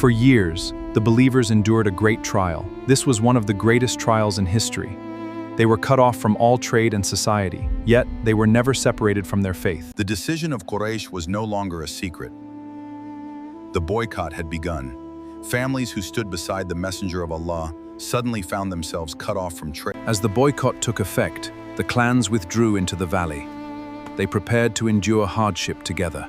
For years, the believers endured a great trial. This was one of the greatest trials in history. They were cut off from all trade and society, yet they were never separated from their faith. The decision of Quraysh was no longer a secret. The boycott had begun. Families who stood beside the Messenger of Allah suddenly found themselves cut off from trade. As the boycott took effect, the clans withdrew into the valley. They prepared to endure hardship together.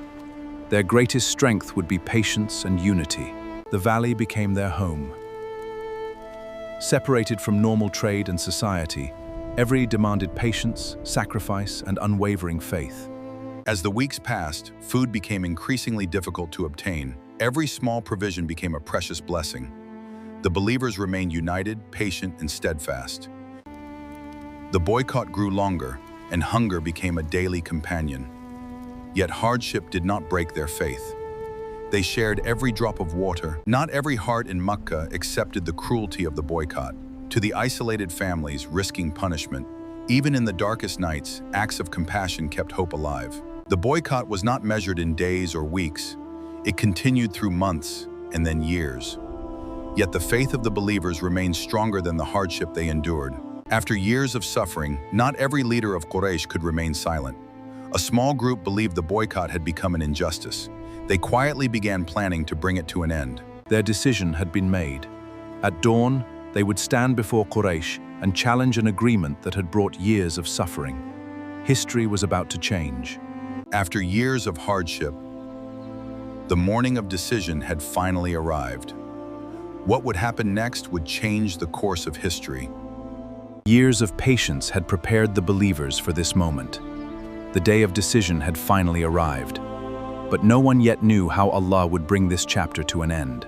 Their greatest strength would be patience and unity. The valley became their home. Separated from normal trade and society, every demanded patience, sacrifice, and unwavering faith. As the weeks passed, food became increasingly difficult to obtain. Every small provision became a precious blessing. The believers remained united, patient, and steadfast. The boycott grew longer, and hunger became a daily companion. Yet hardship did not break their faith. They shared every drop of water. Not every heart in Mecca accepted the cruelty of the boycott. To the isolated families risking punishment, even in the darkest nights, acts of compassion kept hope alive. The boycott was not measured in days or weeks. It continued through months and then years. Yet the faith of the believers remained stronger than the hardship they endured. After years of suffering, not every leader of Quraysh could remain silent. A small group believed the boycott had become an injustice. They quietly began planning to bring it to an end. Their decision had been made. At dawn, they would stand before Quraysh and challenge an agreement that had brought years of suffering. History was about to change. After years of hardship, the morning of decision had finally arrived. What would happen next would change the course of history. Years of patience had prepared the believers for this moment. The day of decision had finally arrived. But no one yet knew how Allah would bring this chapter to an end.